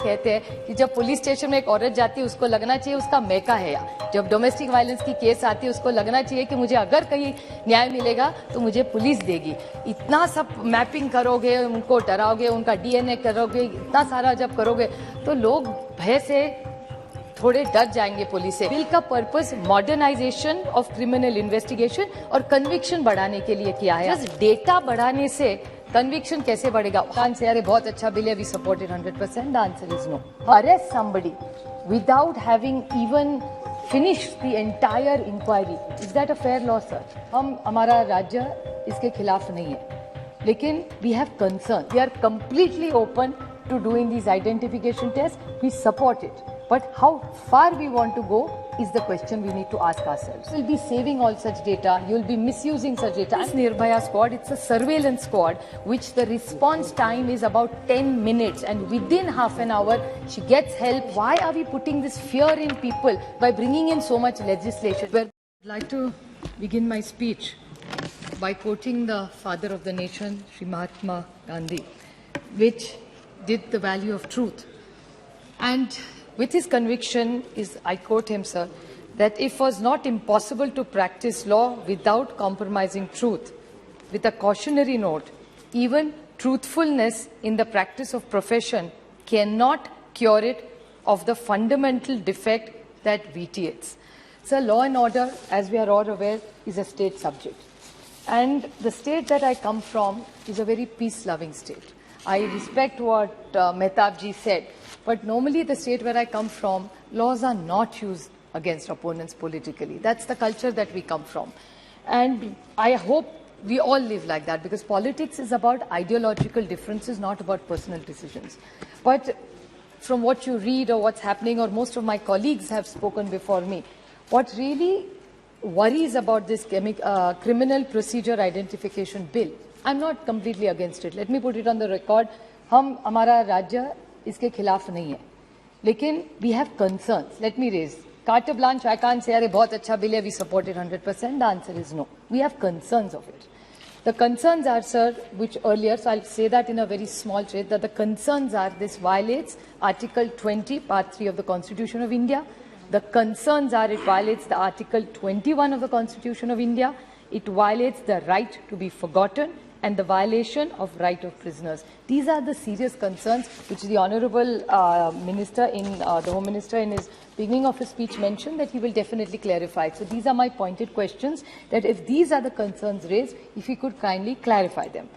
कहते हैं कि जब पुलिस स्टेशन में एक औरत जाती है उसको लगना चाहिए उसका मैका है यहाँ। जब डोमेस्टिक वायलेंस की केस आती है उसको लगना चाहिए कि मुझे अगर कहीं न्याय मिलेगा तो मुझे पुलिस देगी। इतना सब मैपिंग करोगे, उनको डराओगे, उनका डीएनए करोगे, इतना सारा जब करोगे तो लोग भय से थोड़े डर जाएंगे पुलिस से। बिल का purpose modernisation of criminal investigation और कन्विक्शन बढ़ाने के लिए किया है। जस्ट डेटा बढ़ाने से कन्विक्शन कैसे बढ़ेगा? से अरे बहुत अच्छा बिल है, we support it 100%. The answer is no. Arrest somebody without having even finished the entire inquiry. Is that a fair law, sir? हमारा राज्य इसके खिलाफ नहीं है, लेकिन we have concern. We are completely open to doing these identification tests. We support it. But how far we want to go is the question we need to ask ourselves. You'll be saving all such data, you'll be misusing such data. This Nirbhaya squad, it's a surveillance squad, which the response time is about 10 minutes, and within half an hour, she gets help. Why are we putting this fear in people by bringing in so much legislation? Well, I'd like to begin my speech by quoting the father of the nation, Sri Mahatma Gandhi, which did the value of truth. And with his conviction is, I quote him, sir, that if it was not impossible to practice law without compromising truth, with a cautionary note, even truthfulness in the practice of profession cannot cure it of the fundamental defect that vitiates. Sir, law and order, as we are all aware, is a state subject. And the state that I come from is a very peace-loving state. I respect what Mehtab ji said, but normally the state where I come from, laws are not used against opponents politically. That's the culture that we come from. And I hope we all live like that, because politics is about ideological differences, not about personal decisions. But from what you read or what's happening, or most of my colleagues have spoken before me, what really worries about this criminal procedure identification bill, I'm not completely against it. Let me put it on the record. हमारा राज्य इसके खिलाफ नहीं है, लेकिन we have concerns. Let me raise. Carte blanche, I can't say, अरे बहुत अच्छा bill है, we support it 100%. The answer is no. We have concerns of it. The concerns are, sir, which earlier, so I'll say that in a very small trait, that the concerns are this violates Article 20, Part 3 of the Constitution of India. The concerns are it violates the Article 21 of the Constitution of India. It violates the right to be forgotten and the violation of right of prisoners. These are the serious concerns which the Honourable Minister, the Home Minister, in his beginning of his speech mentioned that he will definitely clarify. So these are my pointed questions, that if these are the concerns raised, if he could kindly clarify them.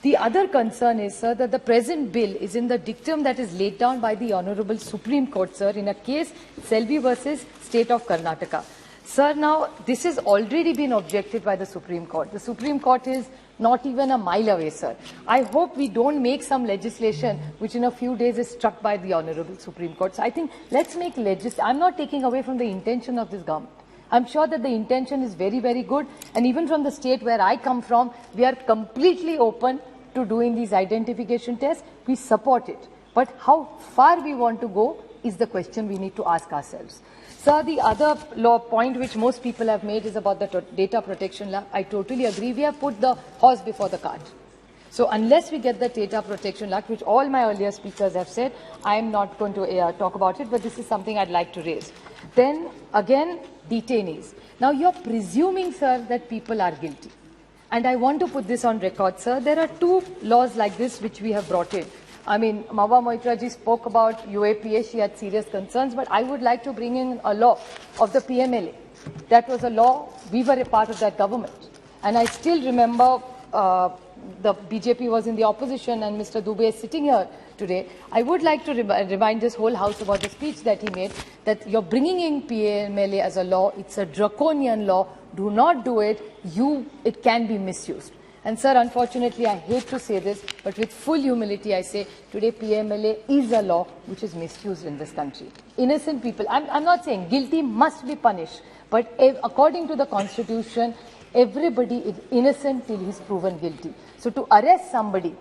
The other concern is, sir, that the present bill is in the dictum that is laid down by the Honourable Supreme Court, sir, in a case Selvi versus State of Karnataka. Sir, now this has already been objected by the Supreme Court. The Supreme Court is not even a mile away, sir. I hope we don't make some legislation which in a few days is struck by the Honourable Supreme Court. So I think let's make legislation. I'm not taking away from the intention of this government. I'm sure that the intention is very, very good. And even from the state where I come from, we are completely open to doing these identification tests. We support it. But how far we want to go is the question we need to ask ourselves. Sir, the other point which most people have made is about the data protection law. I totally agree. We have put the horse before the cart. So unless we get the data protection law, which all my earlier speakers have said, I am not going to talk about it, but this is something I'd like to raise. Then again, detainees. Now you're presuming, sir, that people are guilty. And I want to put this on record, sir. There are two laws like this which we have brought in. I mean, Mahua Moitra ji spoke about UAPA, she had serious concerns, but I would like to bring in a law of the PMLA. That was a law, we were a part of that government. And I still remember the BJP was in the opposition and Mr. Dubey is sitting here today. I would like to remind this whole House about the speech that he made, that you're bringing in PMLA as a law, it's a draconian law, do not do it, it can be misused. And sir, unfortunately, I hate to say this, but with full humility, I say today PMLA is a law which is misused in this country. Innocent people, I'm not saying guilty must be punished, but according to the Constitution, everybody is innocent till he's proven guilty. So to arrest somebody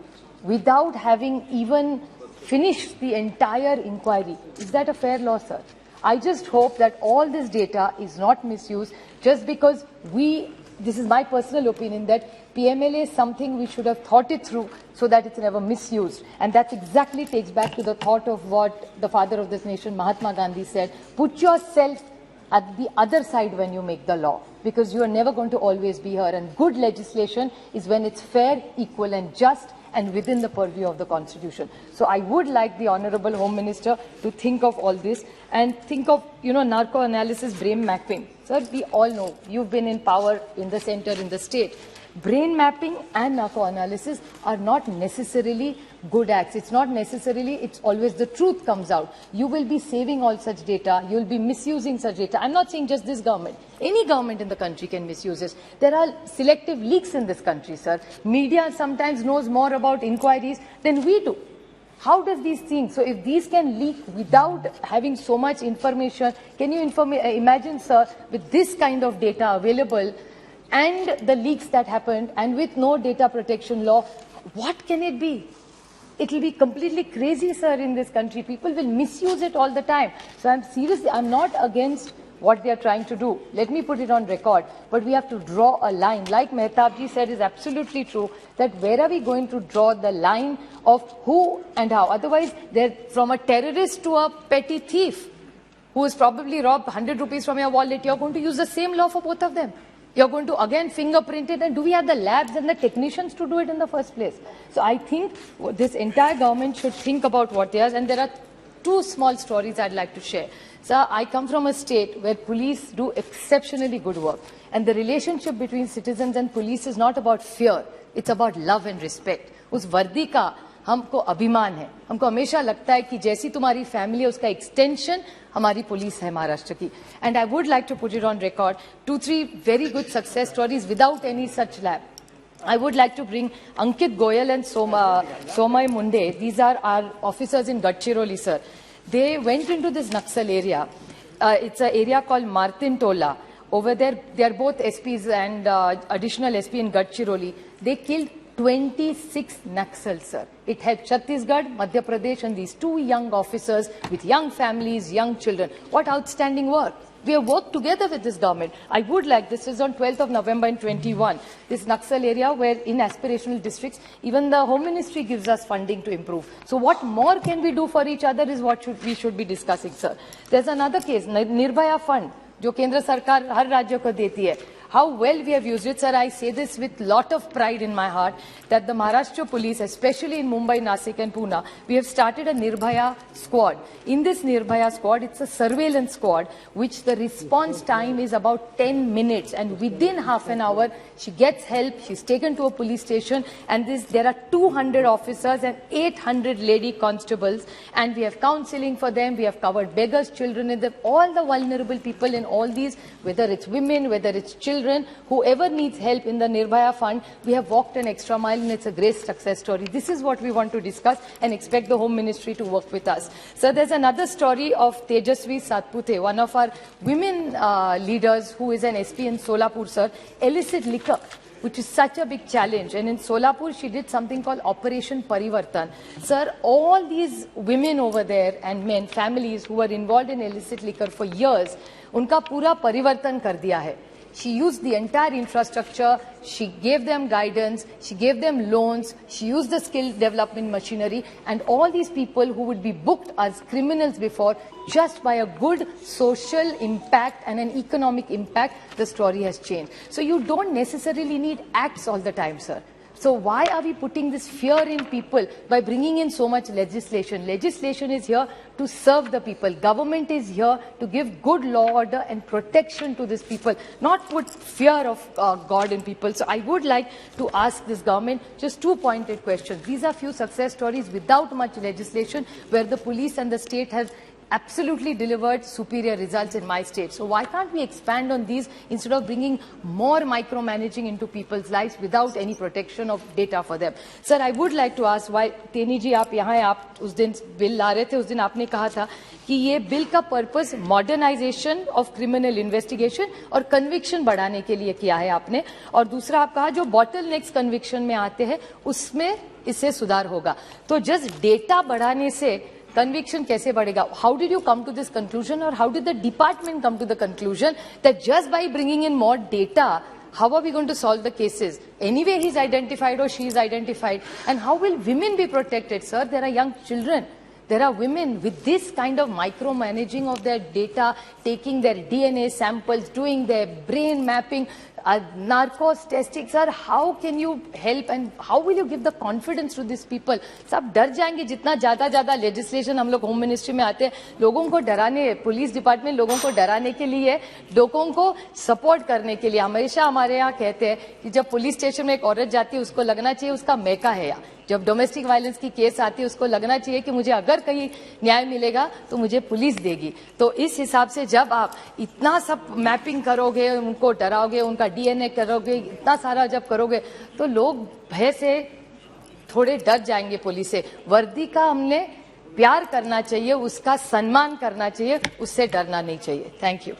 without having even finished the entire inquiry, is that a fair law, sir? I just hope that all this data is not misused just because we this is my personal opinion, that PMLA is something we should have thought it through so that it's never misused. And that exactly takes back to the thought of what the father of this nation, Mahatma Gandhi, said. Put yourself at the other side when you make the law, because you are never going to always be here. And good legislation is when it's fair, equal and just and within the purview of the Constitution. So I would like the Honorable Home Minister to think of all this and think of, narco analysis, brain mapping. Sir, we all know you've been in power in the center, in the state. Brain mapping and narco analysis are not necessarily good acts. It's not necessarily, it's always the truth comes out. You will be saving all such data. You will be misusing such data. I'm not saying just this government. Any government in the country can misuse this. There are selective leaks in this country, sir. Media sometimes knows more about inquiries than we do. How does these things, so if these can leak without having so much information, can you imagine, sir, with this kind of data available, and the leaks that happened, and with no data protection law, what can it be? It will be completely crazy, sir, in this country. People will misuse it all the time. So I'm not against what they are trying to do. Let me put it on record. But we have to draw a line. Like Mehtabji said, is absolutely true, that where are we going to draw the line of who and how? Otherwise, they're from a terrorist to a petty thief who has probably robbed 100 rupees from your wallet. You're going to use the same law for both of them. You're going to again fingerprint it, and do we have the labs and the technicians to do it in the first place? So I think this entire government should think about what they are, and there are two small stories I'd like to share. Sir, I come from a state where police do exceptionally good work, and the relationship between citizens and police is not about fear, it's about love and respect. उस वर्दी का हमको अभिमान है, हमको हमेशा लगता है कि जैसी तुम्हारी फैमिली है उसका एक्सटेंशन हमारी पुलिस है महाराष्ट्र की. And I would like to put it on record, 2-3 very good success stories without any such lab. I would like to bring Ankit Goyal and Somay Munde. These are our officers in Gadchiroli, sir. They went into this Naxal area. It's an area called Martin Tola. Over there, they are both SPs and additional SP in Gadchiroli. They killed 26 Naxals, sir. It helped Chhattisgarh, Madhya Pradesh, and these two young officers with young families, young children. What outstanding work. We have worked together with this government. I would like, this is on 12th of November in 21, this Naxal area where in aspirational districts, even the Home Ministry gives us funding to improve. So what more can we do for each other is what we should be discussing, sir. There's another case, Nirbhaya Fund, जो केंद्र सरकार हर राज्य को देती है. How well we have used it, sir. I say this with lot of pride in my heart that the Maharashtra police, especially in Mumbai, Nasik and Pune, we have started a Nirbhaya squad. In this Nirbhaya squad, it's a surveillance squad, which the response time is about 10 minutes. And within half an hour, she gets help, she's taken to a police station, and there are 200 officers and 800 lady constables, and we have counseling for them, we have covered beggars, children, and all the vulnerable people in all these, whether it's women, whether it's children, whoever needs help in the Nirbhaya Fund, we have walked an extra mile, and it's a great success story. This is what we want to discuss and expect the Home Ministry to work with us. So there's another story of Tejasvi Satpute, one of our women leaders who is an SP in Solapur, sir. Illicit liquor, which is such a big challenge. And in Solapur, she did something called Operation Parivartan. Sir, all these women over there and men, families who were involved in illicit liquor for years, उनका पूरा परिवर्तन कर दिया है. She used the entire infrastructure, she gave them guidance, she gave them loans, she used the skill development machinery, and all these people who would be booked as criminals before, just by a good social impact and an economic impact, the story has changed. So you don't necessarily need acts all the time, sir. So why are we putting this fear in people by bringing in so much legislation? Legislation is here to serve the people. Government is here to give good law order and protection to these people, not put fear of God in people. So I would like to ask this government just 2 pointed questions. These are few success stories without much legislation where the police and the state has absolutely delivered superior results in my state. So why can't we expand on these instead of bringing more micromanaging into people's lives without any protection of data for them? Sir, I would like to ask why, Teni ji, आप यहाँ हैं, आप उस दिन bill ला रहे थे, उस दिन आपने कहा था कि ये बिल का purpose modernisation of criminal investigation और कन्विक्शन बढ़ाने के लिए किया है आपने, और दूसरा आप कहा जो बॉटल नेक्स कन्विक्शन में आते हैं उसमें इससे सुधार होगा. तो जस्ट डेटा बढ़ाने से conviction kaise badega? How did you come to this conclusion, or how did the department come to the conclusion that just by bringing in more data, how are we going to solve the cases? Anyway, he's identified or she's identified. And how will women be protected, sir? There are young children. There are women with this kind of micromanaging of their data, taking their DNA samples, doing their brain mapping, narcos testing. Sir, how can you help and how will you give the confidence to these people? सब डर जाएंगे जितना ज्यादा legislation हम लोग home ministry में आते हैं, लोगों को डराने, पुलिस डिपार्टमेंट लोगों को डराने के लिए, लोगों को सपोर्ट करने के लिए। हमेशा हमारे यहाँ कहते हैं कि जब पुलिस स्टेशन में एक औरत जाती है उसको लगना चाहिए उसका मैका है यहाँ। जब डोमेस्टिक वायलेंस की केस आती है उसको लगना चाहिए कि मुझे अगर कहीं न्याय मिलेगा तो मुझे पुलिस देगी। तो इस हिसाब से जब आप इतना सब मैपिंग करोगे, उनको डराओगे, उनका डीएनए करोगे, इतना सारा जब करोगे तो लोग भय से थोड़े डर जाएंगे पुलिस से। वर्दी का हमने प्यार करना चाहिए, उसका सम्मान करना चाहिए, उससे डरना नहीं चाहिए। Thank you.